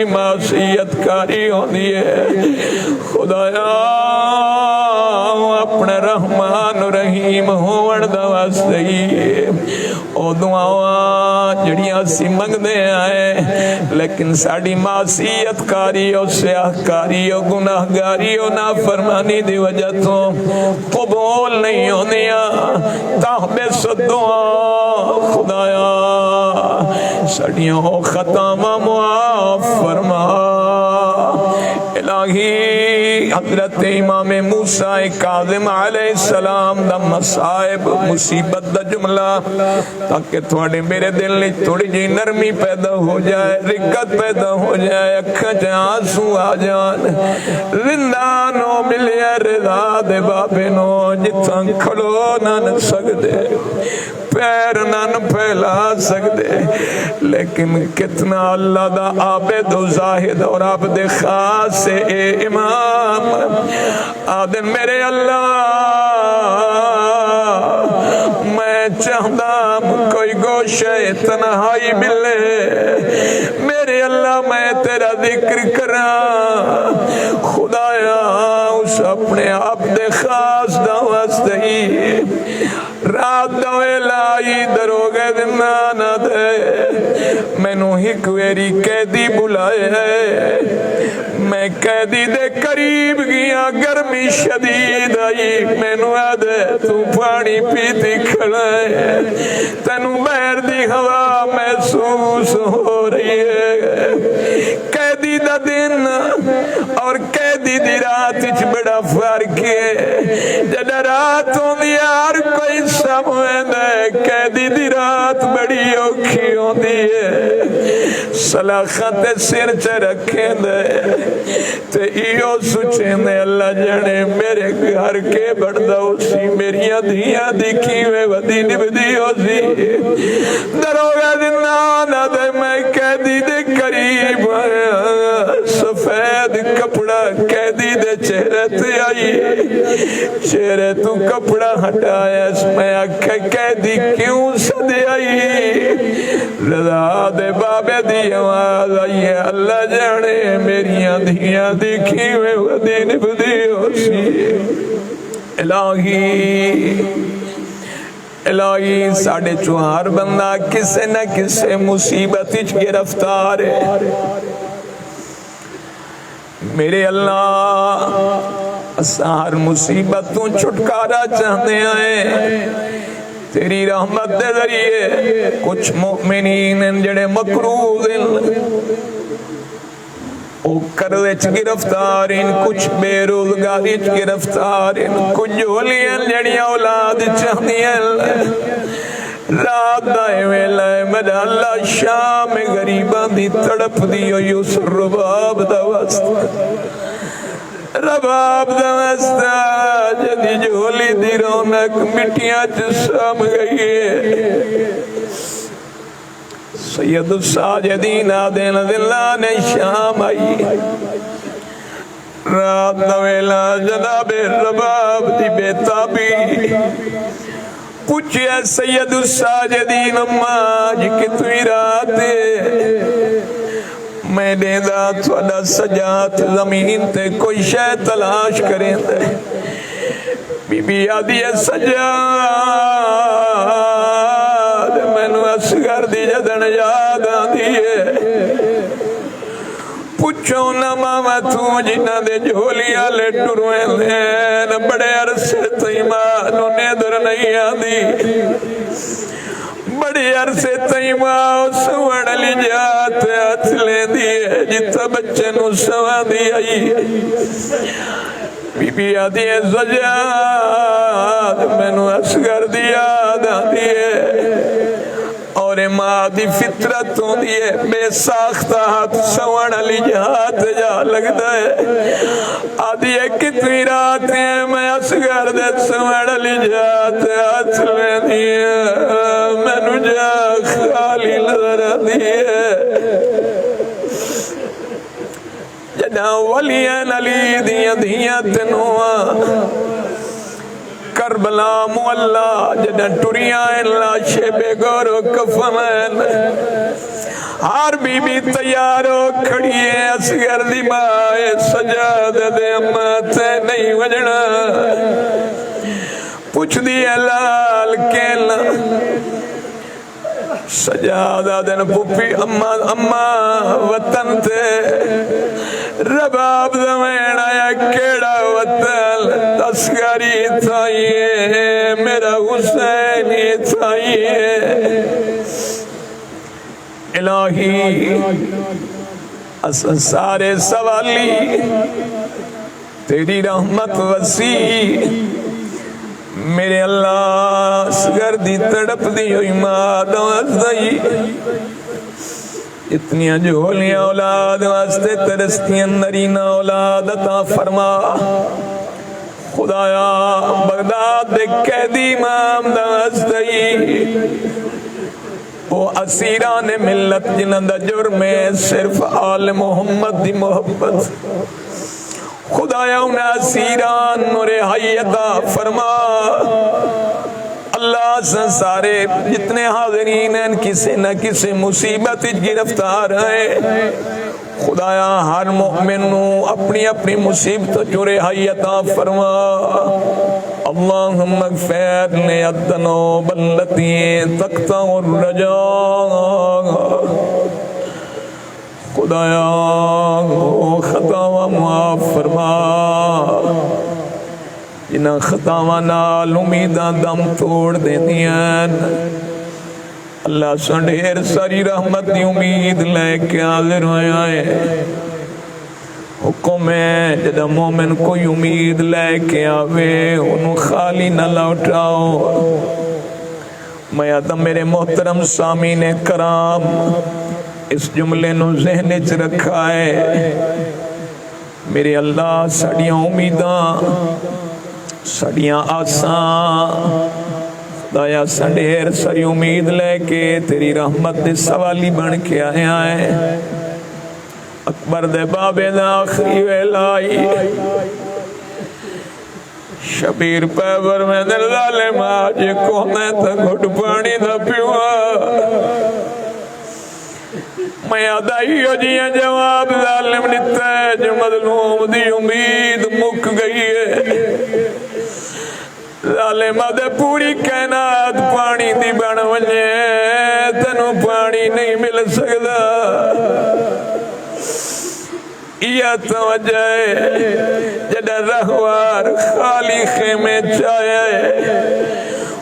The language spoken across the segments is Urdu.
معصیت کاری ہوندی ہے خدایا اپنے رحمان رحیم ہون دا واسطے او دعاواں جڑیاں اسی منگدے آئے لیکن ساڈی معصیت کاری او سیاہ کاری او گناہ گاری او نافرمانی دی وجہ تو قبول نہیں ہوندیاں تحبس الدعا خدایا ساڈیاں خطاواں معاف فرما الہی حضرت امام موسیٰ کاظم علیہ السلام دا مصائب مصیبت دا جملہ تاکہ تھوڑے میرے دل میں تھوڑی جی نرمی پیدا ہو جائے رقت پیدا ہو جائے اکھاں چ آنسو آ جان زندانو ملیا رضا دے بابے نو جتھاں کھڑو نہ سکدے پیر نہ پھیلا سکدے لیکن کتنا اللہ دا عابد و زاہد اور عبد خاص سے اے امام آدن میرے اللہ میں چاہتا کوئی گوشے تنہائی ملے میرے اللہ میں تیرا ذکر کراں خدایا اس اپنے عبد خاص دا واسطے رات دا ویلائی دروگے دنانا دے میں نو ہک ویری قیدی بلائے ہے میں قیدی دے قریب گیا گرمی شدید آئی میں نو آدھے تو پانی پیتی کھڑائے تنو بیر دی ہوا محسوس ہو رہی ہے قیدی دا دن اور قیدی دی رات اچھ بڑا فرق ہے جب رات ہوں دی یار کوئی سمجھ دے قیدی دی رات بڑی اوکھی ہوں دی ہے صلاحات سر چ رکھیں دے تے ایو سوچیں دے اللہ جانے میرے گھر کے بڑھدا اسی میریاں دھیاں دکھی ہوئے ودی نبدی ہو سی دروگا دنانا دے میں قیدی دے قریب سفید کپڑا قیدی دے چہرے تے آئی چہرے تو کپڑا ہٹایا اس میں آکھے قیدی کیوں صدے آئی رضا دے بابے دی آواز آئی ہے اللہ جانے میریاں دھیاں دیکھی میں ودی نبدی ہو سی الہی ساڑھے چوہار بندہ کسے نہ کسے مصیبت اچھ گرفتار ہے میرے اللہ ہر مصیبتوں چھٹکارا چاہتے ہیں تیری رحمت دے ذریعے کچھ مؤمنین جڑے مقروض او قرض گرفتار کچھ بے روزگاری گرفتار کچھ جھولیاں جڑیاں اولاد چاہدیاں رات دائے ویلائے میرا اللہ شام غریبان دی تڑپ دی یوس رباب دا واسطہ رباب دا واسطہ جدی جھولی دی رونق مٹیاں چسام گئی ہے سید الساجدین آدین دلہ نے شام آئی رات دویلا جناب رباب دی بیتابی پوچھیا سید الساجدین اماں جی کتوی رات میں دیدہ تھوڑا سجات زمین تے کوئی شے تلاش کریں دے بی بی آدھی سجاد میں نو اسگر دی جدن یاد آدھی ہے پوچھو نہ ماما تو جنہ دے جھولیا لے ٹرویں لین بڑے عرصے تیمانوں نے در نہیں آدھی بڑی عرصے تیمانوں سوڑ لی جاتے ہاتھ لے دیئے جتا بچے نو سوا دی آئی بی بی آدھی ہے زجاد میں نو اسگر دی یاد آدھی ہے اور ماں دی فطرت ہوں دی ہے بے ساختہ ہاتھ سوڑ لی جہات جا لگتا ہے آدھی ہے کتنی رات ہیں میں اسگر دے سوڑ لی جہات ہاتھ لے دی ہے میں نو جا خالی نظر دی ہے جنا ولیاں علی دیاں دیاں تنوہ کربلا مولا جدن ٹوریاں لاشے بے گور و کفن ہر بی بی تیار ہو کھڑی ہے، اصغر دی ماں سجادہ دے اماں تے نہیں وجنا، پوچھ دی لال کہنا سجادہ دن پوپی اماں وطن تے رباب زمین آیا کیڑا وطن، اصغری تھائیے میرا حسینی تھائیے، الہی سارے سوالی تیری رحمت وسیع، میرے اللہ اصغر دی تڑپ دی ہوئی ماں دوازدائی، اتنیاں جھولیاں اولاد واسطے ترستیاں نرینہ اولاد عطا فرما، خدایا بغداد دے قیدی امام دوازدائی، وہ اسیران ملت جنہاں دا جرم ہے صرف آل محمد دی محبت، خدایا انہیں اسیران نور حی عطا فرما، اللہ سارے جتنے حاضرین ہیں کسی نہ کسی مصیبت گرفتار ہیں، خدایا ہر مومن نو اپنی اپنی مصیبت جو رہائی عطا فرما، اللہم اغفر للذنوب التي تقطع الرجاء، خدایا خطاواں معاف فرما، جنہاں خطاواں نال امیداں دم توڑ دیندیاں، اللہ سن ڈھیر ساری رحمت دی امید لے کے حاضر ہویا ہے، حکم ہے جدہ مومن کوئی امید لے کے آوے انہوں خالی نہ لوٹاؤ، میں آتا میرے محترم سامعین کرام اس جملے نو ذہن وچ رکھا ہے، میرے اللہ ساڑیاں امیداں ساڑیاں آساں خدایا سڈیر ساری امید لے کے تیری رحمت دے سوالی بن کے آیا ہے، اکبر دے بابے دا آخری ویلائی شبیر پیبر میں دل ظالم آج کو میں تا گھٹ پانی دا پیوا، میں آدائی ہو جیاں جواب ظالم نتا ہے جو مظلوم دی امید مک گئی ہے، ظالمہ دے پوری کائنات پانی دی بن وجے تنو پانی نہیں مل سکدا، یہ توجہ ہے جڑا رہوار خالی خیمے چاہے،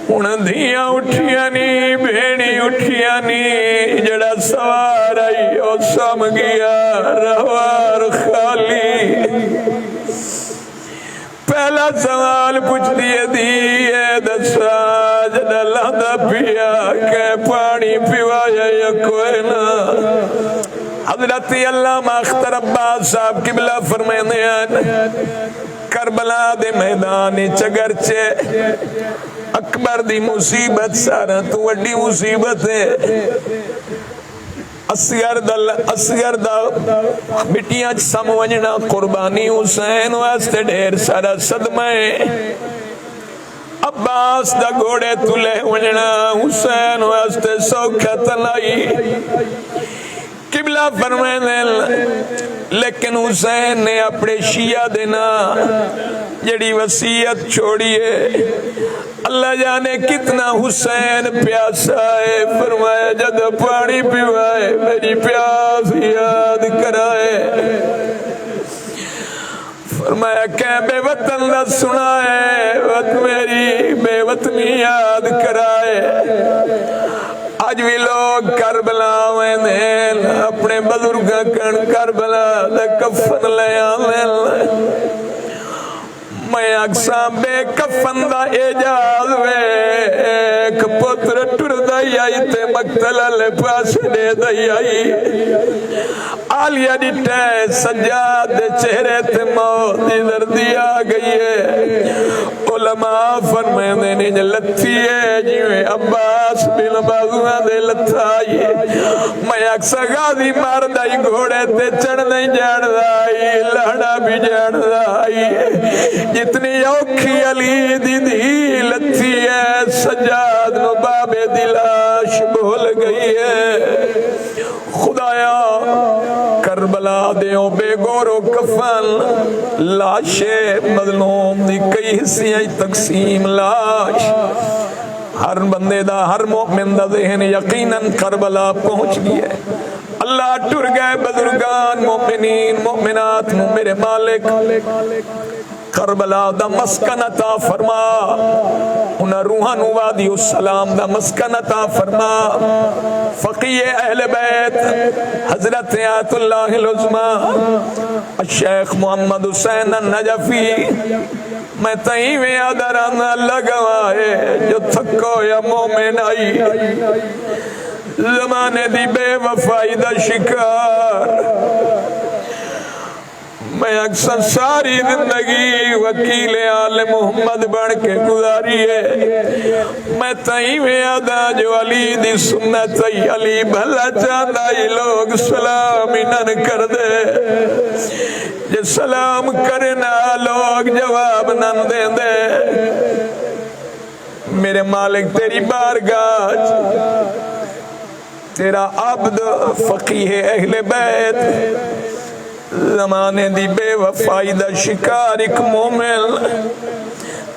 ہن دھیاں اٹھیاں نی بھیڑی اٹھیاں نی، جڑا سوار آئی او سم گیا رہوار خالی، پہلا سوال پوچھ دیئے دیئے دسا جڑا لہدہ پیا کہ پانی پیوایا یا کوئی نہ، حضرت علامہ اختر عباس صاحب قبلہ فرمائنے ہیں کربلا دے میدان چگرچے اکبر دی مصیبت سارا تو وڈی مصیبت ہے، اصغر دا مٹیاں سم ونجنا قربانی حسین واسطے ڈھیر سارا صدمہ ہے، عباس دا گھوڑے تلے ونجنا حسین واسطے سوکھا تلائی، قبلہ فرمائنے لیکن حسین نے اپنے شیعہ دینا جڑی وصیت چھوڑی ہے، اللہ جانے کتنا حسین پیاسا ہے، فرمایا جد پانی پیوائے میری پیاس یاد کرائے، فرمایا کہ بے وطن نہ سنائے میری بے وطنی یاد کرائے، آج بھی لوگ کربلا میں اپنے بزرگ کربلا دے کفن لے آمین، میں اکساں بے کفن دا اجاز وے ایک پتر ٹر دائی آئی تے مقتل لے پاس دے دائی آئی، آلیہ ڈٹے سجاد چہرے تے موت دردی آ گئی ہے، علماء فرمائے نے لتھی ہے جیویں عباس بن بازوان دے لتھائی، میں اکسا غازی مار دائی گھوڑے تے چڑھ نہیں جان دائی لڑا بھی جان دائی، جتنی اوکھی علی دی دی لتھی ہے سجاد نو بابے دلاش بھول گئی ہے، خدا دیو بے گورو کفن لاش مظلوم دی کئی حصیاں تقسیم لاش ہر بندے دا ہر مومن دا ذہن یقیناً کربلا پہنچ گیا ہے اللہ ٹر گئے بزرگان مومنین مومنات میرے مالک کربلا دا مسکن عطا فرما انہاں روحان وادی السلام دا مسکن عطا فرما فقی اہل بیت حضرت آیت اللہ العظمی الشیخ محمد حسین النجفی میں تہیں میں آدھرانا لگوائے جو تھکو یا مومن آئی زمانے دی بے وفائی دا شکار میں اکثر ساری زندگی وکیل آل محمد بڑھ کے گزاری ہے میں تہیں میں آدھا جو علی دی سنت علی بھلا چاہتا ہی لوگ سلام انہن کر دے جو سلام کرنا لوگ جواب نن دے دے میرے مالک تیری بارگاہ تیرا عبد فقیہ اہل بیت زمانے دی بے وفائی دا شکار ایک مومن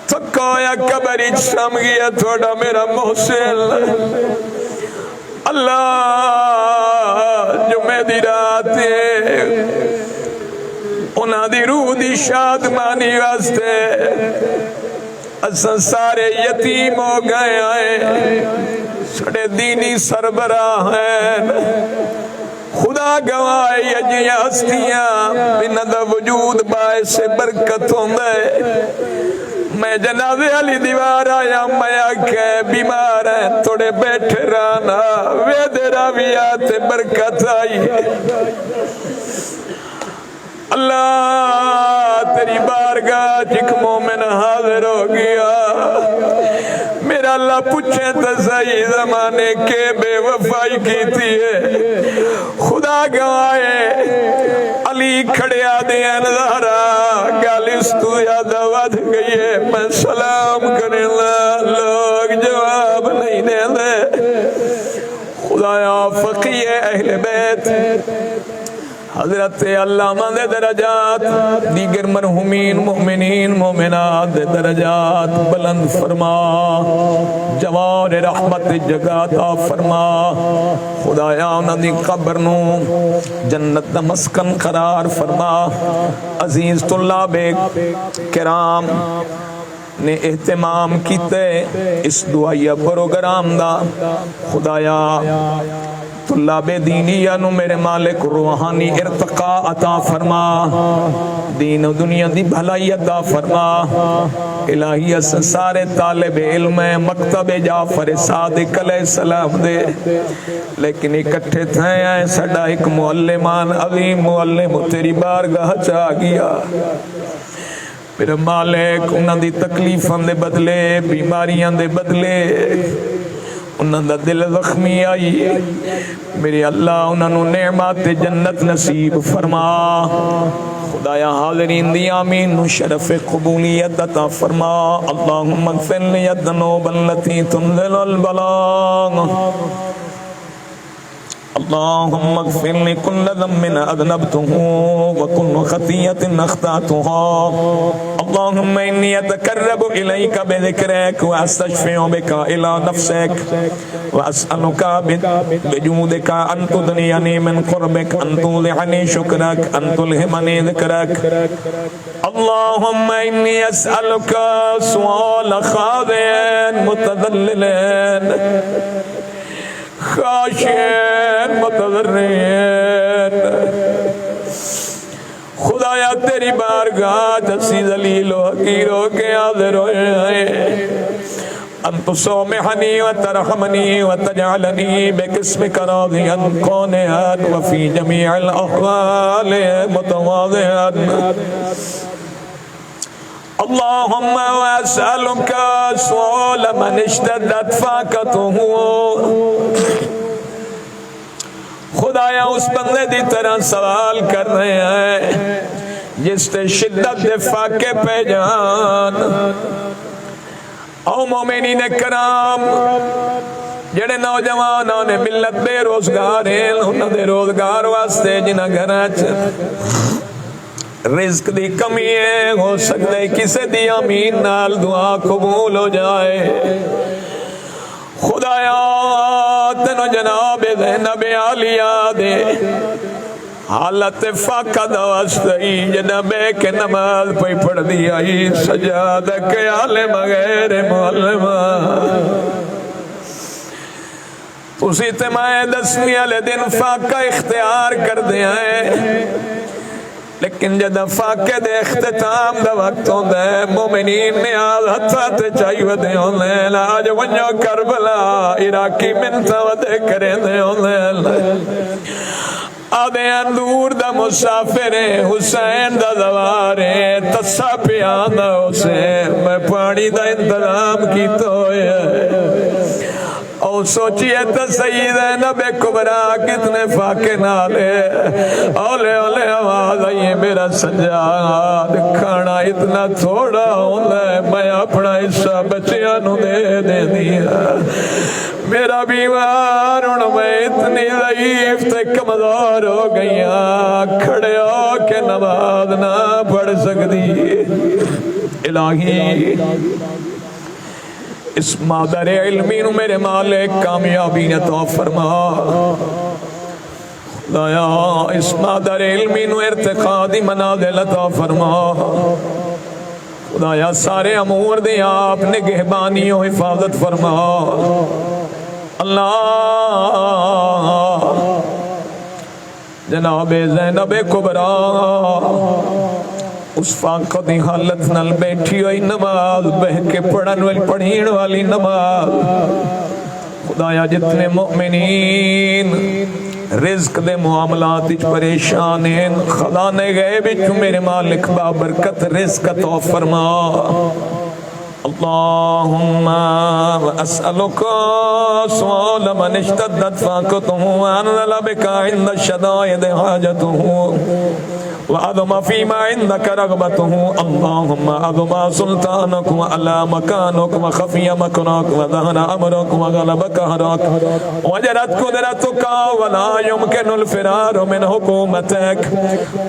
تھکا یا قبر سم گیا تھوڑا میرا محسن اللہ جمعہ دی رات انہاں دی روح دی شادمانی واسطے اساں سارے یتیم ہو گئے آئے سڑے دینی سربراہ ہیں خدا گواہ یہ ہستیاں بنا دا وجود باعث برکت ہوندے میں جنازے علی دیوار آیا میں آکھے بیمار ہیں تھوڑے بیٹھے رانا وے دیرا ویات برکت آئی اللہ تیری بارگاہ چک مومن حاضر ہو گیا میرا اللہ پوچھے تو صحیح زمانے کے بے وفائی کی تھی ہے خدا گوائے علی کھڑیا دیا نظارہ گالس تو یاد ود گئی ہے میں سلام کریں لوگ جواب نہیں دیں دے خدایا فقیہ اہل بیت حضرت علامہ دے درجات دیگر مرحومین مومنین مومنات دے درجات بلند فرما جوار رحمت جگہ عطا فرما خدایا انہاں دی قبر نو جنت دا مسکن قرار فرما عزیز طلاب کرام نے اہتمام کیتے اس دعائیہ پروگرام دا خدایا طلاب دینیہ نو میرے مالک روحانی ارتقاء عطا فرما دین و دنیا دی بھلائی عطا فرما الہی سارے طالب علم مکتب جعفر صادق علیہ السلام دے لیکن اکٹھے تھے آئے سڑا ایک معلمان عظیم معلم تیری بارگاہ چاہ گیا میرے مالک انہاں دی تکلیفاں دے بدلے بیماریاں دے بدلے انہاں دا دل زخمی آئی میرے اللہ انہاں نو نعمات جنت نصیب فرما خدایا حاضرین دی آمین نو شرف قبولیت عطا فرما اللہم اغفر لی الذنوب التي تنزل البلاغ اللهم اغفر لي كل ذنب اذنبته وكل خطيئة اخطأتها اللهم اني اتقرب اليك بذكرك واستشفع بك الى نفسك واسالك بجودك ان تدنيني من قربك ان تولعني شكرك ان تلهمني ذكرك اللهم اني اسالك سؤال خاضع متذلل خاشعین متضرعین خدایا تیری بارگاہ جسی ذلیل و حقیر ہو کے حاضر ہوئے ہیں انت سومحنی و ترحمنی و تجعلنی بقسمک راضیا قانعا وفی جمیع الاحوال متواضعا اللهم واسألك سؤال من اشتدت فاقته خدایا اس بندے دی طرح سوال کر رہے ہیں جس سے شدت فاقے پہ جان او مومنین کرام جڑے نوجوانوں نے ملت بے روزگار ہیں انہوں نے روزگار واسطے جنہ گھراں رزق دی کمی ہے ہو سکتا ہے کسے دی امین نال دعا قبول ہو جائے خدایا تینو جناب زینب عالیہ دے حالت فاقہ واسطے جناب کے نماز پہ پڑھ دی آئی سجاد کے عالم غیر معلمہ اسی تمہیں 10ویں والے دن فاقہ اختیار کر دیا ہے لیکن جدہ فاقے دے اختتام دا وقت ہوندہ ہے مومنین نے آل حتات چاہیے دے ہوندے لاج ونجو کربلا عراقی منتا ودے کریں دے ہوندے آدھے اندور دا مسافر حسین دا دوارے تسا پیانا حسین میں پانی دا انتظام کی تو اور سوچئے تو سید نب کبرا کتنے فاقے نالے اولے اولے آواز آئیے میرا سجاد کھانا اتنا تھوڑا ہوندہ میں اپنا حصہ بچیاں نو دے دیا میرا بیمار ہوں میں اتنی ضعیف تے کمزور ہو گیا کھڑے ہو کے نماز نہ پڑھ سکتی الہی اس مادر علمی نو میرے مالک کامیابی عطا فرما خدایا اس مادر علمی نو ارتقاء دی منازل عطا فرما خدایا سارے امور دی آپ نگہبانی و حفاظت فرما اللہ جناب زینب کبرا اس فاقہ دی حالت نال بیٹھی ہوئی نماز بہ کے پڑھین والی نماز خدایا جتنے مؤمنین رزق دے معاملات اچ پریشان ہیں خزانے غیب اچ میرے مالک بابرکت رزق عطا فرما اللهم أسألك سؤال من اشتدت فاقته وأنزل بك عند الشدائد حاجته وعظم فيما عندك رغبته اللهم عظم سلطانك وعلى مكانك وخفي مكانك وظهر أمرك وغلب قهرك وجرت قدرتك ولا يمكن الفرار من حكومتك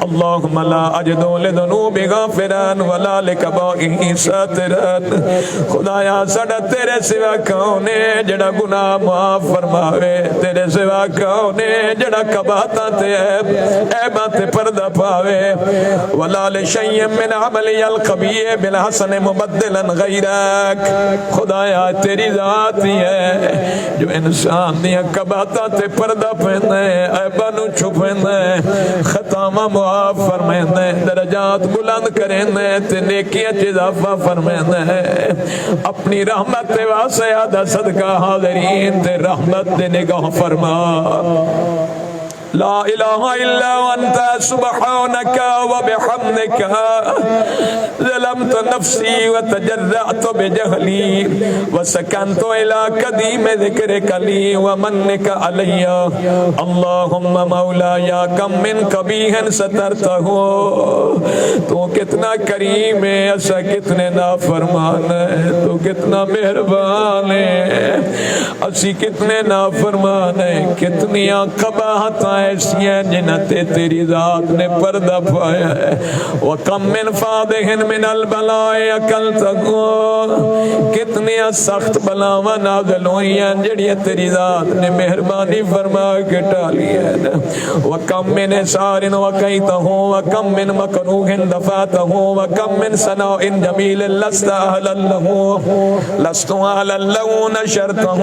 اللهم لا أجد لذنوبي غافرا ولا لكبائه ساترا خدایا ساڈا تیرے سوا کون ہے جڑا گناہ معاف فرماوے تیرے سوا کون ہے جڑا کباہتاں تے عیباں تے پردہ پاوے ولا لشیء من عملی القبیح بالحسن مبدلا غیرک خدایا تیری ذات ہی ہے جو انسان دیا کباہتاں تے پردہ پہنے عیباں نو چھپینے خطامہ معاف فرمینے درجات بلند کرینے تے نیکیاں اضافہ فرمینے اپنی رحمت واسعہ دا صدقہ حاضرین تے رحمت دے نگاہ فرما لا الہ الا انت سبحانک وبحمدک ظلمت نفسی وتجرعت بجہلی وسکنت الى قدیم ذکرک لی ومنک علی اللہم مولایا کم من قبیح سترتہ تو کتنا کریم ہے ایسا کتنے نافرمان ہے تو کتنا مہربان ہے اسی کتنے نافرمان ہے کتنی قباحت ایسی ہیں جنہیں تیری ذات نے پردہ پایا ہے وَقَمْ مِنْ فَادِهٍ مِنَ الْبَلَائِ أَكَلْتَهُ کتنی سخت بلاواں نازل ہوئی ہیں جڑی تیری ذات نے مہربانی فرما کے ٹالی ہے وَقَمْ مِنْ إِسَارٍ وَقَيْتَهُ وَقَمْ مِنْ مَكْرُوهٍ دَفَاتَهُ وَقَمْ مِنْ سَنَاءٍ جَمِيلٍ لَسْتَ أَهْلًا لَهُ لَسْتُ أَهْلًا لَهُ نَشَرْتَهُ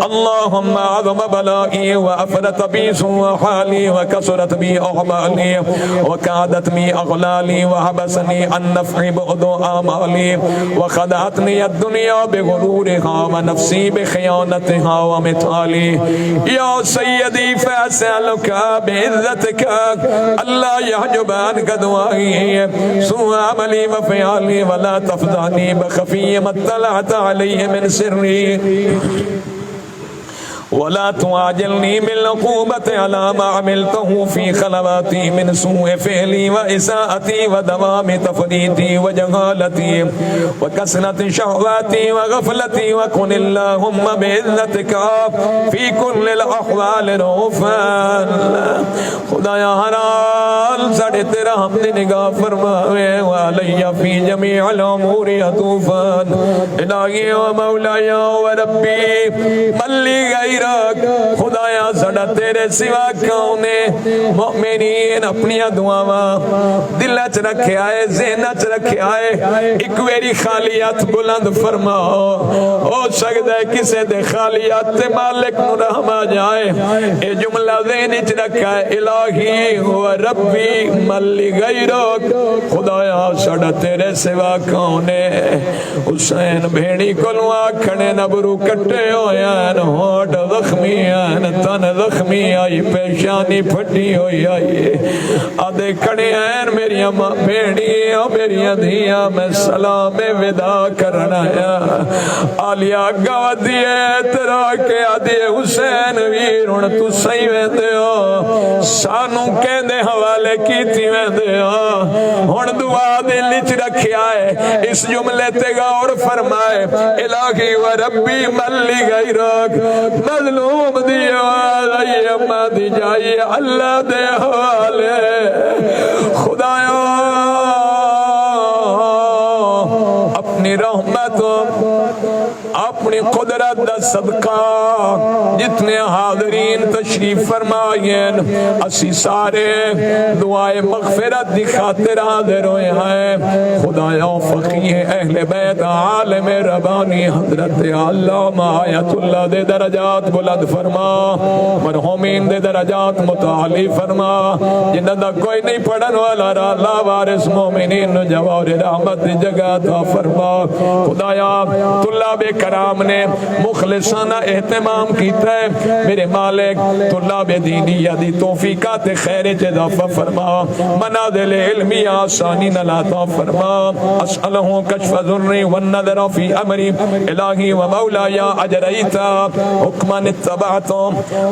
اللهم أعظم بلائي وأفرط بي سوء حالي وكسرت بي أعمالي وكادت بي أغلالي وحبسني عن نفع بعض آمالي وخدعتني الدنيا بغرورها ونفسي بخيانتها ومثالي يا سيدي فأسألك بعزتك ألا يحجب عنك دعائي سوء عملي وفعالي ولا تفضحني بخفي ما اطلعت عليه من سري ولا تعجلني بالعقوبة على ما عملته في خلواتي من سوء فعلي وإساءتي ودوام تفريطي وجهالتي وكسرة شهواتي وغفلتي وكن اللهم بعزتك في كل الأحوال رؤوفا خدایا ہر حال ساڑے تیرا حمد نگاہ فرماوے وعلیا فی جمیع الامور عطوفا الہی و مولایا و ربی ملی غیرک خدایا ساڑا تیرے سوا کونے مؤمنین اپنی دعاواں دل اچ رکھے آئے ذہن اچ رکھے آئے ایک ویری خالیات بلند فرماؤ ہو سکتا ہے کسے دے خالیات تے مالک نو رحم آ جائے اے جملہ ذہن اچ رکھا ہے الہی و ربی ملی غیرک خدایا ساڑا تیرے سوا کونے حسین بھیڑی کلو آکھنے نبرو کٹے ہوئے ہوٹ زخمی تن زخمی آئی پیشانی پھٹی ہوئی آئی آدھے کھڑے ہیں میری اماں بھیڑی اور میری دھیاں میں سلام ودا کرنا ہے آلیا گوا دیئے ترا کے آدھے حسین ویرون تو صحیح ویندے ہو سانوں کہندے حوالے کی تھی ویندے ہو ہن دعا دے لچ رکھے آئے اس جملے تے غور فرمائے الہی و ربی ملی غیرک مظلوم دیو آئی اما دی جائی اللہ دے حوالے خدایا اپنی رحمت اپنی قدرت دا صدقہ جتنے حاضرین تشریف فرمائیں اسی سارے دعائے مغفرت دی خاطر حاضر ہوئے ہیں خدایا فقیہ اہل بیت عالم ربانی حضرت علامہ آیت اللہ دے درجات بلند فرما مرحومین دے درجات متعالی فرما جنہ دا کوئی نہیں پڑھن والا لا وارث مومنین جوار رحمت دی جگہ تھا فرما خدایا طلاب کرام نے مخلصانہ اہتمام کیتا ہے میرے مالک طلاب دینی دی توفیقات خیر اضافہ فرما منازل علمی آسانی نلاتا فرما اسألہوں کشف ذری والنظر فی امری الہی و مولایا اجریتا حکمن اتبعتو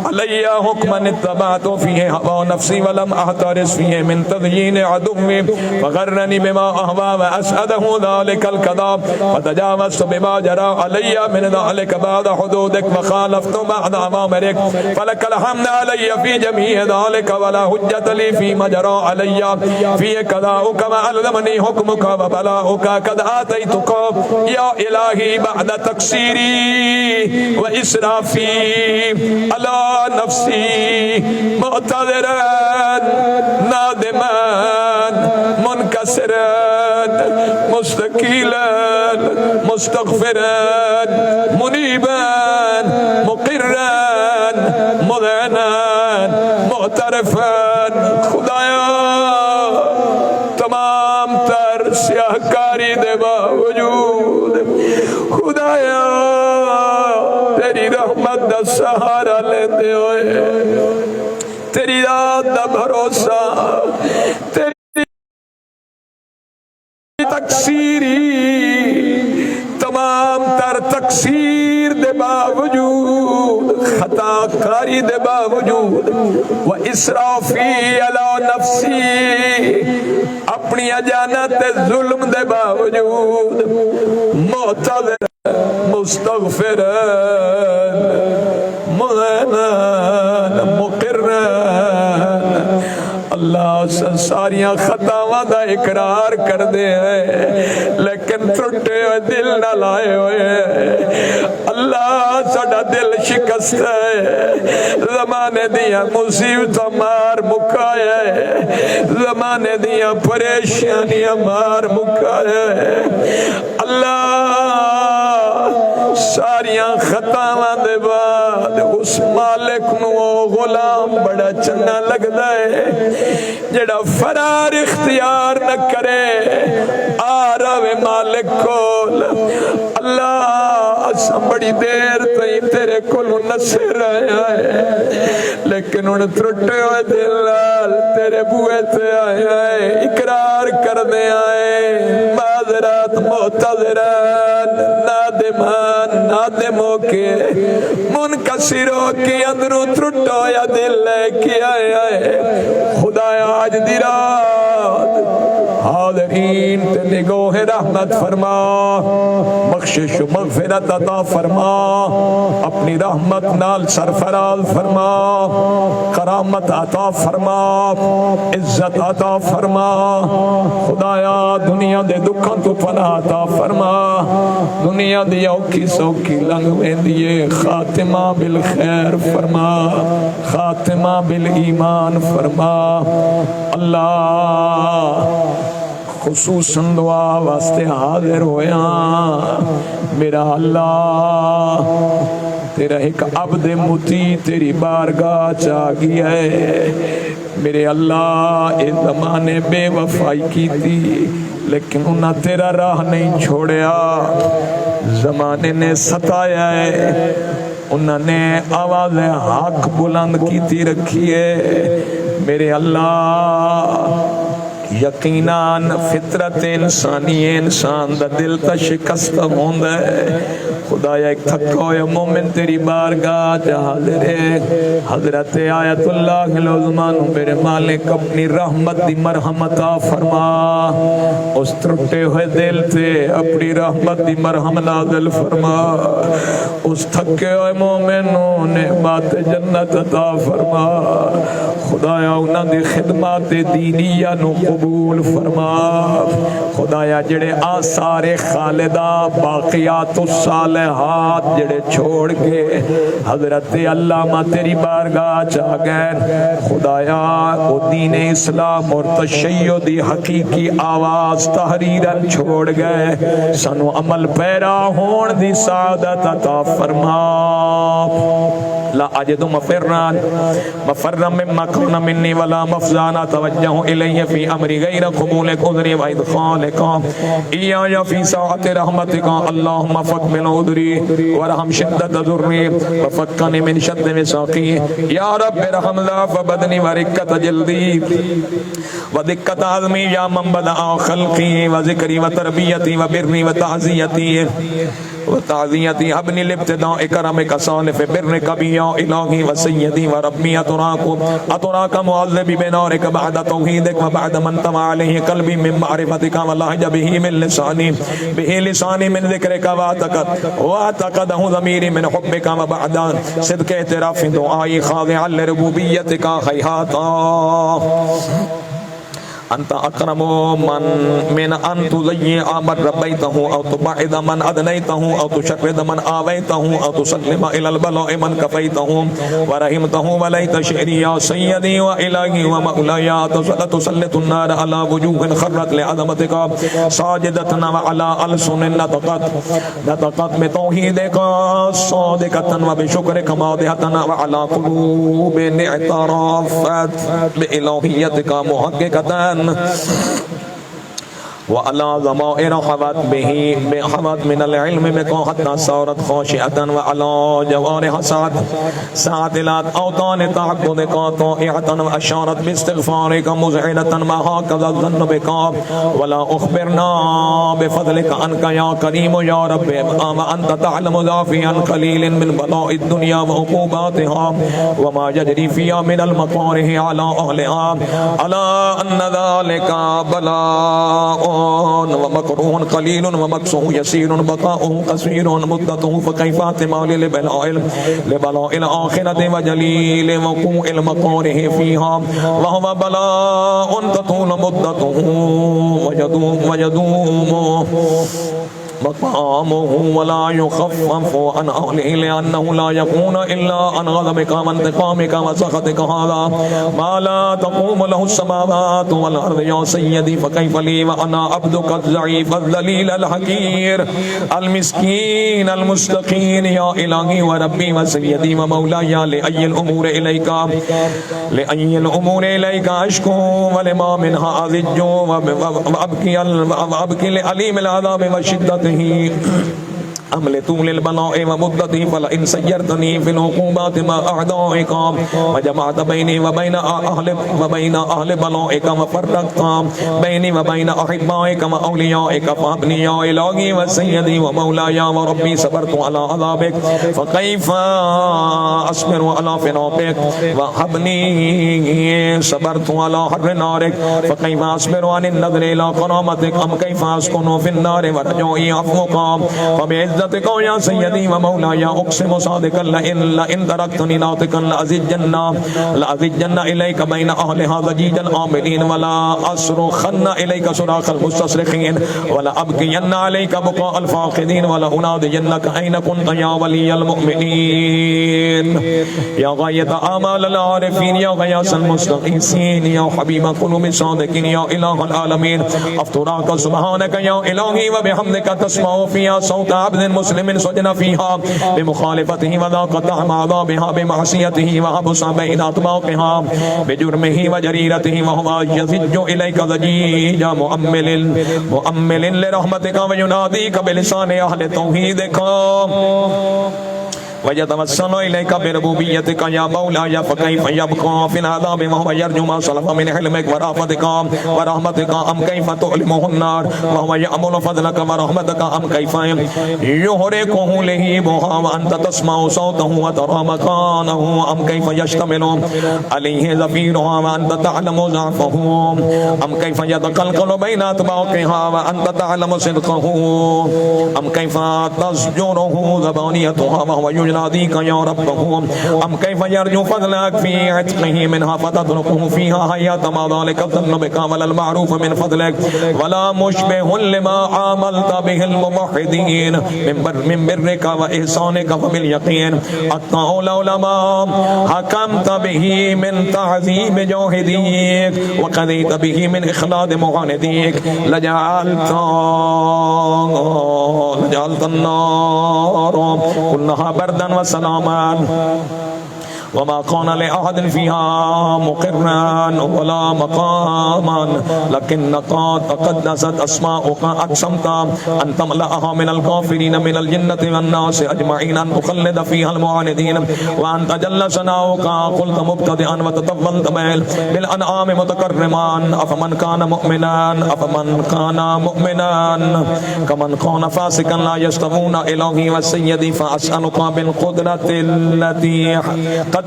علی حکمن اتبعتو فیہ ہوا نفسی ولم احترس فیہ من تذیین عدوی فغرنی بما احوا و اسعدہوں ذالک القضا فتجاوزت بما جرى علي من ذلك بعد حدودك وخالفت بعد أوامرك فلك الحمد علي في جميع ذلك ولا حجة لي فيما جرى علي في قضاؤك وعلمني حكمك وبلاؤك قد آتيتك يا إلهي بعد تقصيري وإسرافي على نفسي معتذرا نادما منكسرا مستقيلا مستغفرا منيبا مقرا مذعنا معترفا خدایا تمام تر سیاہکاری دے باوجود خدایا تیری رحمت دا سہارا لیندے ہوئے تیری ذات دا بھروسہ تیری تقصیری تمام تر تقصیر دے باوجود خطا کاری دے باوجود و اسرافی علی نفسی اپنی اجانت ظلم دے باوجود معتذر مستغفر مذعنا مقرا اللہ ساریاں خطاواں دا اقرار کر دے ہیں لیکن ٹوٹے ہوئے دل نہ لائے ہوئے اللہ ساڑا دل شکست ہے زمانے دیا مصیبت مار مکائے زمانے دیا پریشانیاں مار مکائے اللہ ساریاں خطاواں دے بعد اس مالک نو غلام بڑا چنگا لگدا ہے جڑا فرار اختیار نہ کرے آ رہے مالک کول اللہ اساں بڑی دیر تئی تیرے کولوں نسے رہے آئے لیکن ان ترٹے ہوئے دل تیرے بوئے تے آئے اقرار کر دے آئے معذرات معتذران نادمان نادموں کے منکسر سرو کی اندرو ترٹا یا دل لے کے آئے خدایا آج دی رات حاضرین تے نگوہ رحمت فرما، بخشش و مغفرت عطا فرما، اپنی رحمت نال سرفراز فرما، کرامت عطا فرما، عزت عطا فرما، خدایا دنیا دے دکھاں تو پناہ عطا فرما، دنیا دی اوکھی سوکھی لنگویں دیئے خاتمہ بالخیر فرما، خاتمہ بالایمان فرما۔ اللہ خصوصاً دعا واسطے حاضر ہویا میرا اللہ، تیرا ایک عبد مطیع تیری بارگاہ چاہ گیا ہے میرے اللہ، اس زمانے بے وفائی کی تھی لیکن انہاں تیرا راہ نہیں چھوڑیا، زمانے نے ستایا ہے، انہوں نے آواز حق بلند کی تھی رکھی ہے میرے اللہ، یقیناً فطرت انسانی انسان دا دل تا شکست ہوندہ ہے، خدایا ایک تھکا ہویا مومن تیری بارگاہ جا حاضر ہے، حضرت آیت اللہ العظمان میرے مالک اپنی رحمت دی مرحمت فرما، اس ترٹے ہوئے دل تے اپنی رحمت دی مرحمت نازل فرما، اس تھکے ہوئے مومنوں نے بات جنت عطا فرما، خدایا انہاں دی خدمات دینیہ نو قبول فرما، خدایا جڑے آثار خالدہ باقیات الصالحات جڑے چھوڑ کے حضرت علامہ تیری بارگاہ چاہ گئے، خدایا وہ دین اسلام اور تشیعی حقیقی آواز تحریرن چھوڑ گئے، سنو عمل پیرا ہون دی سعادت عطا فرما، لا اجد مفران مما كان مني ولا مفزانا توجه اليه في امري غير قبول عذري وادخالك اياي في ساعه رحمتك، اللهم فاكمل عذري وارحم شدة ضري وفكني من شد وساقي، يا رب ارحم ضعف بدني ورقة جلدي ودقة عظمي، يا من بدأ خلقي وذكري وتربيتي وبري وتعزيتي وتعزيتي، ابني الابتداء كرمك صالف برك بي يا إلهي وسيدي وربي، أتراك معذب بنارك بعد توحيدك وبعد من طمع عليه قلبي من معرفتك ولهج به من لساني، به لساني من ذكرك واعتقده ضميري من حبك، وبعد صدق اعتراف دعائي خاضعا لربوبيتك خيهاتا، أنت أكرم من أن تضيع من ربيته أو تبعد من أدنيته أو تشرد من آويته أو تسلم إلى البلاء من كفيته ورحمته، وليت شعري يا سيدي وإلهي ومولاي تسلط النار على وجوه خرت لعظمتك ساجدة وعلى ألسن نطقت بتوحيدك صادقة وبشكرك ماضحة، وعلى قلوب اعترفت بإلهيتك محققة، وعلى ضمائر حوت به بحوت من العلم بك حتى صارت خاشعة، وعلى جوارح ساعتلات أوطان تعبدك طائعة، وأشارت باستغفارك مزعنة، ما هكذا الظن بك ولا أخبرنا بفضلك عنك يا كريم يا رب، أما أنت تعلم ضعفي عن قليل من بلاء الدنيا وعقوباتها وما يجري فيها من المطاره على أهلها، على أن ذلك بلاء ومكروه قليل ومكسوه يسير بقاؤه قصير مدته، فكيف احتمال لبلاء الآخرة وجليل وقوع المقاره فيها، وهو بلاء تطول مدته ويدوم مقامه ولا يخفف عن أهله، لأنه لا يكون إلا عن غضبك وانتقامك وسخطك، هذا ما لا تقوم له السماوات والأرض يا سيدي، فكيف لي وأنا عبدك الضعيف الذليل الحقير المسكين المستقيم، يا إلهي وربي وسيدي ومولاي، لأي الأمور إليك أشكو، ولما منها أذج وأبكي لأليم العذاب وشدته أمل طول البلاء ومدتي فلئن سيرتني في العقوبات مع أعدائك وجمعت بيني وبين أهل بلائك وفرقت بيني وبين أحبائك وأوليائك فهبني يا إلهي وسيدي ومولاي وربي صبرت على عذابك فكيف أصبر على فراقك وهبني صبرت على حر نارك فكيف أصبر عن النظر إلى كرامتك أم كيف أسكن في النار ورجوي عفوك وبعزتك يا سيدي ومولاي أقسم صادقا لئن تركتني ناطقا لأزجن إليك بين أهلها ضجيج الآمرين ولا أصرخن إليك صراخ المستصرخين ولا أبكين عليك بكاء الفاقدين ولا أنادينك أين كنت يا ولي المؤمنين يا غاية آمال العارفين يا غياث المستغيثين يا حبيب قلوب الصادقين يا إله العالمين أفتراك سبحانك يا إلهي وبحمدك تسمع فيها صوت عبد مسلم سجن فيها بمخالفته وذاق طعم عذابها بمعصيته وحبس بين أطباقها بجرمه وجريرته وهو يزج إليك ضجيج مؤمل لرحمتك ويناديك بلسان أهل توحيدك ويتوسل إليك بربوبيتك يا مولاي فكيف يبقى في العذاب وهو يرجو ما سلف من حلمك ورحمتك أم كيف تؤلمه النار وهو يأمل فضلك ورحمتك أم كيف يهرقه لهيبها وأنت تسمع صوته وترى مكانه أم كيف يشتمل عليه زفيرها وأنت تعلم ضعفه أم كيف يتقلقل بين أطباقها وأنت تعلم صدقه أم كيف تزجره ذبانيتها وهو يناديك يا ربه أم كيف يرجو فضلك في عتقه منها فتتركه فيها حياة ما ذلك الظن بك ولا المعروف من فضلك ولا مشبه لما عاملت به الموحدين من برك وإحسانك وباليقين أطاع العلماء حكمت به من تعذيب جاهديك وقضيت به من إخلاد معانديك لجعلت النار كلها بردا وسلاما وما كان لأحد فيها مقرا ولا مقاما لكنك تقدست أسماؤك أقسمت أن تملأها من الكافرين من الجنة والناس أجمعين أن تخلد فيها المعاندين وأن تجل سناؤك قلت مبتدئا وتطولت بالأنعام متكرما أفمن كان مؤمنا كمن كان فاسقا لا يستوون إلهي والسيد فأسألك بالقدرة التي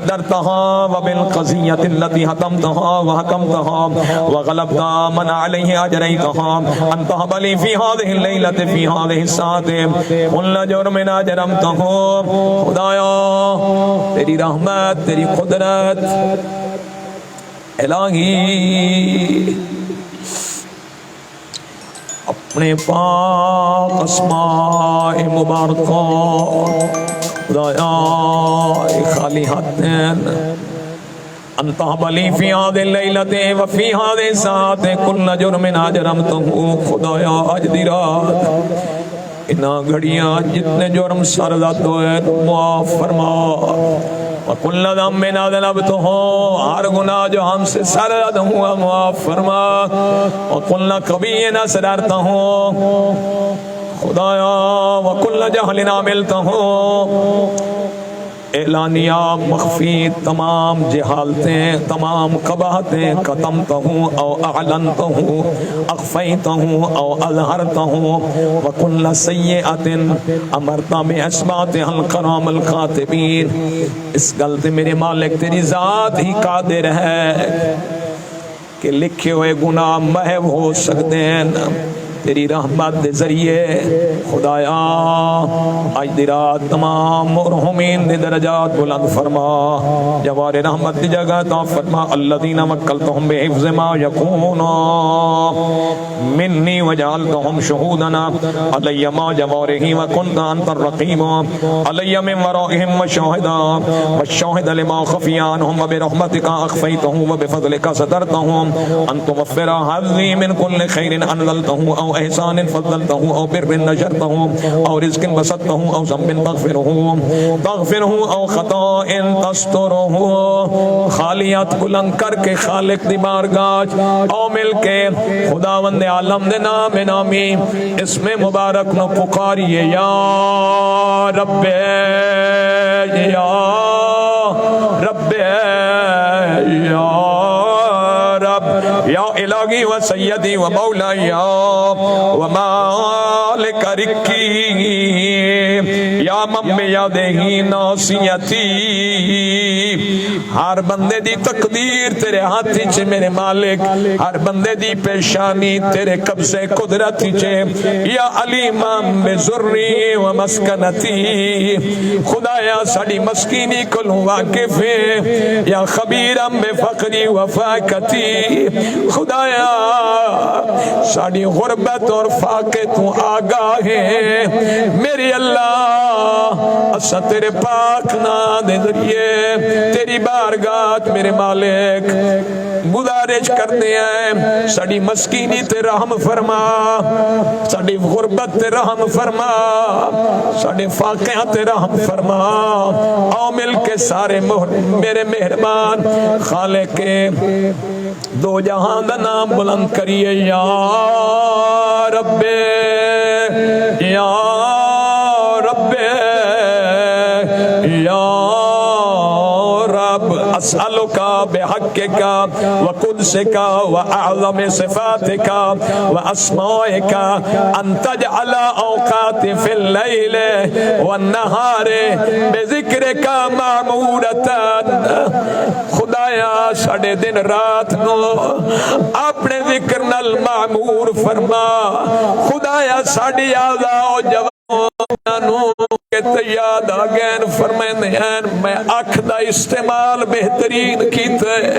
قدرتها وبالقضية التي هتمتها وحكمتها وغلبت من عليه أجريتها أن تهب لي في هذه الليلة في هذه الساعة كل جرم أجرمته خدایا تیری رحمت تیری قدرت الہی اپنے پاک اسماء مبارکہ خدایا خالی ہاتھیں انت بلی فی هذه الليلة وفي هذه الساعة كل جرم أجرمته خدایا آج دی رات انہا گھڑیاں جتنے جرم سرزد ہوئے معاف فرما وَكُلَّ ذَنبٍ أَذْنَبْتُهُ ہر گناہ جو ہم سے سرزد ہوا معاف فرما وَكُلَّ كَبِيٍّ أَسْرَرْتَهُ خدایا وَكُلَّ جَهْلٍ عَمِلْتَهُ اعلانیہ مخفی تمام جہالتیں تمام قباحتیں قتمتہوں او اعلنتہوں اخفیتہوں او اظہرتہوں وکل سیئت امرتا میں اسباتها الکرام الکاتبین اس غلطی میرے مالک تیری ذات ہی قادر ہے کہ لکھے ہوئے گناہ محو ہو سکتے ہیں تیری رحمت دے ذریعے خدایا آج دی رات تمام مرحومین دے درجات بلند فرما جوار رحمت دی جگہ تا فرما الذین وکلتہم بحفظ ما یکون منی وجعلتہم شہودنا علی ما جوارہی وکنت انت الرقیم علی من ورائہم وشاہدا والشاہد لما خفی عنہم وبرحمتک اخفیتہم وبفضلک سترتہم ان تغفر حظی من کل خیر انزلتہم او احسان فضلته او بر نشرته او رزق بسطته او ذنب تغفره او خطا تستره خالیت بلند کر کے خالق دی بارگاہ او مل کے خداوند عالم دے نا نام نامی اسم مبارک نو پکاریے یا رب یا رب یا رب یا الہی و سیدی و مولائی و مالک رکی یا مم یادہی ناسیتی. ہر بندے دی تقدیر تیرے ہاتھی چھے میرے مالک, ہر بندے دی پیشانی تیرے قبضے قدرتی چھے. یا علیمم بزرری و مسکنتی, خدایا ساڑی مسکینی کلوں واقف ہے. یا خبیرم بفقری و فاقتی, خدایا ساڑی غربت اور فاقے تو آگاہ ہے. میری اللہ اسا تیرے پاک نام دے ذریعے تیری بارگاہ میرے مالک گزارش کرتے ہیں, ساڑی مسکینی تے رحم فرما, ساڑی غربت تے رحم فرما, ساڑے فاقیاں تے رحم فرما. آؤ مل کے سارے میرے مہربان خالق کے دو جہاں دا نام بلند کریے. یا رب یا رب یا رب اسألک بحقک و قدسک و اعظم صفاتک و اسمائک ان تجعل اوقات فی اللیل والنہار بذکرک معمورتا. خدایا ساڑے دن رات نو اپنے ذکر نال معمور فرما. خدایا ساڑی آزاؤ جوانوں کے تیاد آگین فرمائن ہیں میں اکھ دا استعمال بہترین کیتا ہے,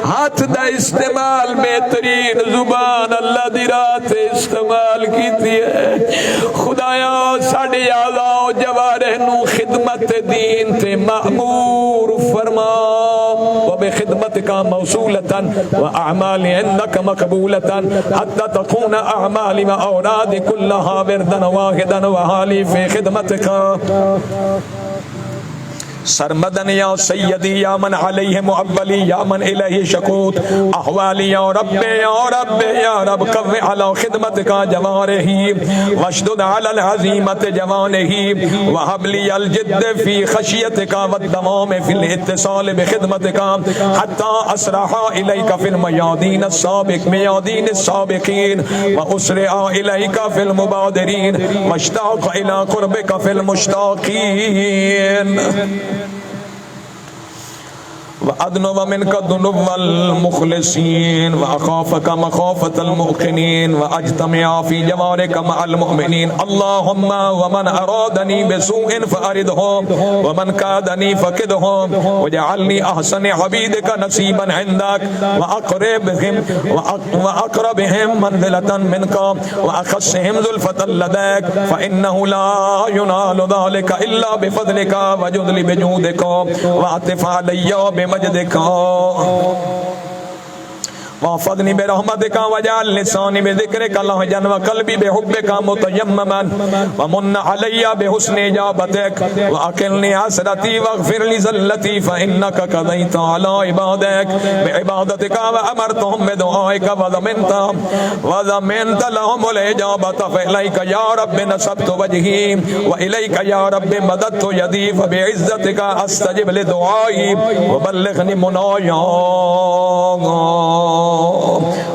ہاتھ دا استعمال بہترین, زبان اللہ دی رات استعمال کیتی ہے. خدایا ساڑی آزاؤ جوارہ نو خدمت دین تے معمور فرما. وبخدمتك موصولة وأعمال عندك مقبولة حتى تكون أعمالي وأورادي كلها وردا واحدا وحالي في خدمتك. سرمدن یا سیدی یا من علیہ معولی یا من الیہ شکوت احوالی یا رب یا رب یا رب قو علی خدمت کا جوارہی واشدد علی العظیمت جوانہی وحب لی الجد فی خشیت کا والدوام فی الاتصال بخدمت کا حتی اسرحا الیک فی المیادین السابق میادین السابقین واسرعا الیک فی المبادرین واشتاق الی قربک فی المشتاقین. وَأَدْنُوَ مِنْكَ دُنُوَّ الْمُخْلِصِينَ وَأَخَافَكَ مَخَافَةَ الْمُؤْمِنِينَ وَأَجْتَمِعَ فِي جَوَارِكَ مَعَ الْمُؤْمِنِينَ. اللهم ومن أرادني بسوء فأرده ومن كادني فكده وجعلني أحسن عبيدك نصيبا عندك وأقربهم منزلة منك وأخصهم زلفة لديك فإنه لا ينال ذلك إلا بفضلك وجدل بجودك وعطف علي مجدك وافضنی برحمتک وجعل لسانی بذکرک لہجا وقلبی بحبک متیمما ومن علی بحسن اجابتک واقلنی حسرتی واغفر لی ذلتی فانک قضیت علی عبادک بعبادتک وامرتهم بدعائک وضمنت لهم الاجابت فالیک یا رب نصبت وجهی والیک یا رب مددت یدی فبعزتک استجب لدعائی وبلغنی منایا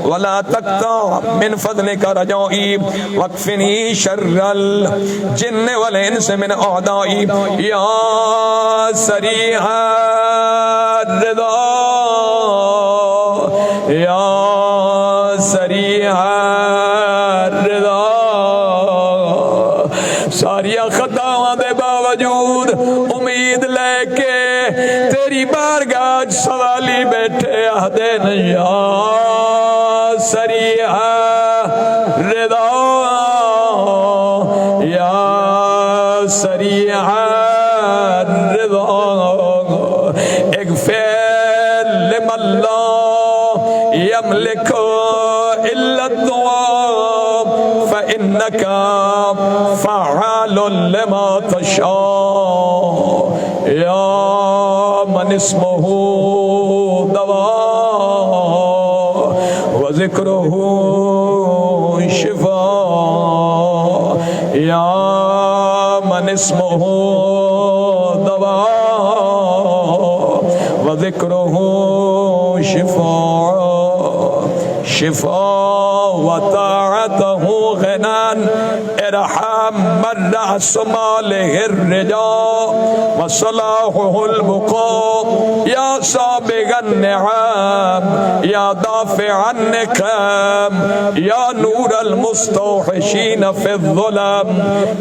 ولا تقطع من فضلك رجائي واكفني شر الجن والانس من اعدائي يا سريع الرضا يا سريع الرضا. ساری خطاواں دے باوجود امید لے کے تیری بارگاہ سوالی بیٹھے آدھے یا سریع رضا یا سریع رضا. اغفر لمن لا يملك الا الدعاء فانك فعال لما تشاء يا من اسمه دواء وذكره شفاء يا من اسمه دواء وذكره شفاء وطاعته غنى ارحم من رأس ماله الرجاء وصلاحه البقاء يا سابق النعم يا دافع النكام يا نور المستوحشين في الظلم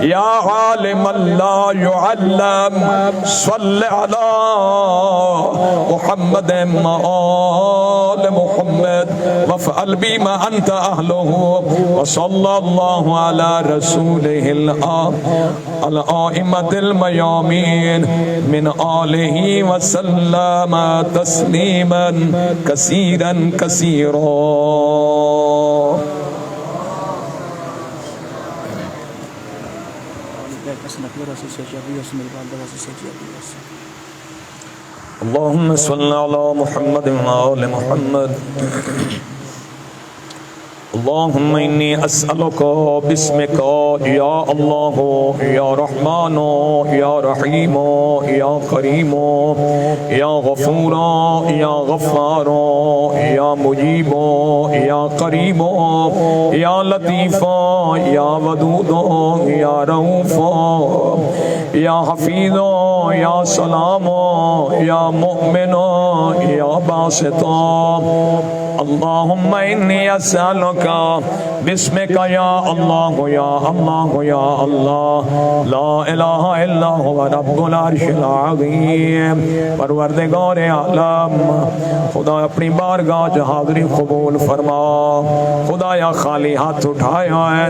يا عالما لا يعلم صل على محمد وآل محمد وافعل بما أنت أهله وصلى الله على رسوله الآئمة الميامين من آله وسلم تسليما كثيرا كثيرا. اللهم صل على محمد وآل محمد. اللهم إني أسألك باسمك يا الله يا رحمن يا رحيم يا كريم يا غفور يا غفار يا مجيب يا قريب يا لطيف يا ودود يا رؤوف يا حفيظ يا سلام يا مؤمن يا باسط. اللهم إني أسألك باسمك يا الله يا الله يا الله لا إله إلا هو رب العرش العظيم. پروردگار عالم خدا اپنی بارگاہ جو حاضری قبول فرما. خدایا خالی ہاتھ اٹھایا ہے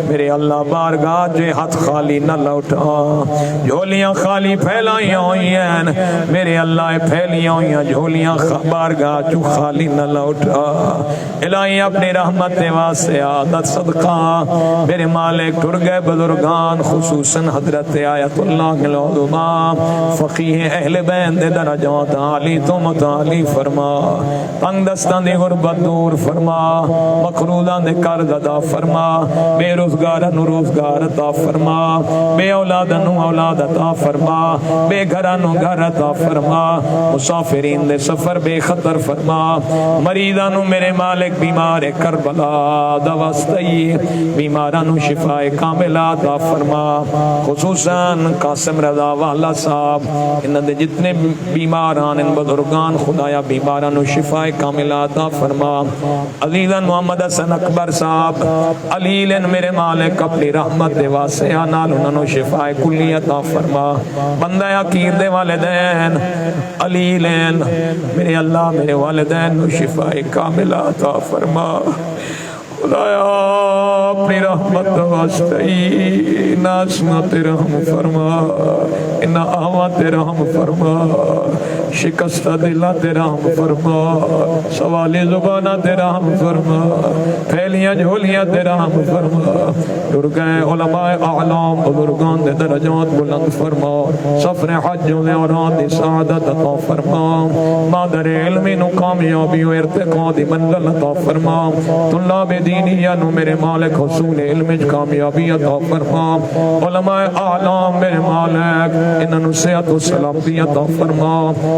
میرے اللہ بارگاہ جو ہاتھ خالی نہ لوٹا. جھولیاں خالی پھیلائی ہوئی ہیں میرے اللہ پھیلی ہوئی ہیں جھولیاں بارگاہ جو خالی نہ لوٹا. الہی اپنی رحمت واسطے عادت صدقہ میرے مالک ٹرگے بزرگان خصوصاً حضرت آیت اللہ العظمہ فقیہ اہل بیت دے درجات عالی تو متعالی فرما. تنگ دستان دی غربت دور فرما. مقروضان دے قرض ادا فرما. بے روزگارن روزگار عطا فرما. بے اولادن اولاد عطا فرما. بے گھرن گھر عطا فرما. مسافرین دے سفر بے خطر فرما. مریضان میرے مالک بیمار کربلا دوستئی بیمارانو شفاء کاملہ عطا فرما. خصوصاً قاسم رضا والا صاحب انہاں دے جتنے بیماران ان بزرگان خدایا بیمارانو شفاء کاملہ عطا فرما. عزیزاً محمد حسن اکبر صاحب علیلن میرے مالک اپنی رحمت دے واسعہ نال انہاں شفاء کلی عطا فرما. بندہ عقیر دے والدین علیلن میرے اللہ میرے والدین نو شفاء کاملہ عطا فرما. خدایا اپنی رحمت واسطے ناسمت رحم فرما. ان آوات رحم فرما. شکست دلات رحم فرما. سوالی زبانات رحم فرما. پھیلیاں جھولیاں رحم فرما. درگئے علماء اعلام بزرگان دے درجات بلند فرما. سفر حج و اوراد سعادت عطا فرما. مادر علمی نو کامیابی و ارتقاء دی منزل عطا فرما. طلاب دینیہ نو میرے مالک حصول علم کامیابی عطا فرما. علماء اعلام میرے مالک انہوں صحت و سلامتی عطا فرما.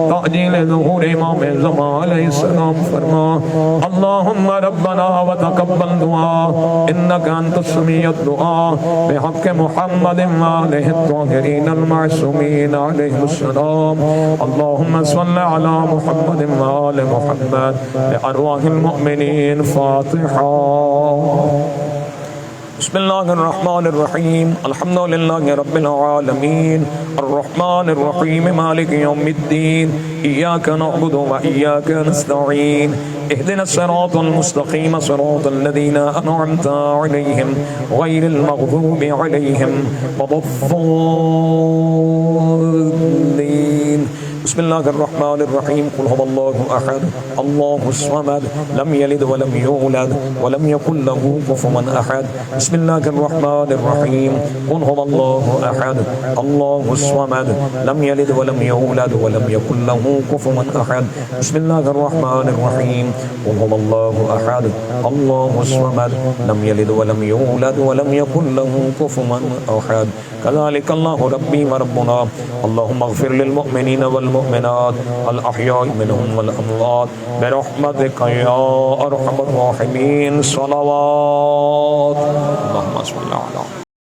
تعجیل ظہور امام زمان علیہ السلام فرما. اللہم ربنا وتقبل دعا انکا انت السمیع الدعا بحق محمد وآلہ الطاہرین المعصومین علیہ السلام. اللہم صل علی محمد وآل محمد بأرواح المؤمنین. فاتحہ. بسم اللہ الرحمن الرحیم. الحمد للہ رب العالمین الرحمن الرحیم مالک یوم الدین. ایاک نعبد و ایاک نستعین. اهدنا الصراط المستقیم صراط الذین انعمت علیہم غیر المغضوب علیہم ولا الضالین. بسم الله الرحمن الرحيم قل هو الله أحد الله الصمد لم يلد ولم يولد ولم يكن له كفوا أحد بسم الله الرحمن الرحيم قل هو الله أحد الله الصمد لم يلد ولم يولد ولم يكن له كفوا أحد بسم الله الرحمن الرحيم قل هو الله أحد الله الصمد لم يلد ولم يولد ولم يكن له كفوا أحد كذلك الله ربي وربنا اللهم اغفر للمؤمنين والمؤمنات الأحياء منهم والأموات برحمتك يا أرحم الراحمين صلوات اللهم صل على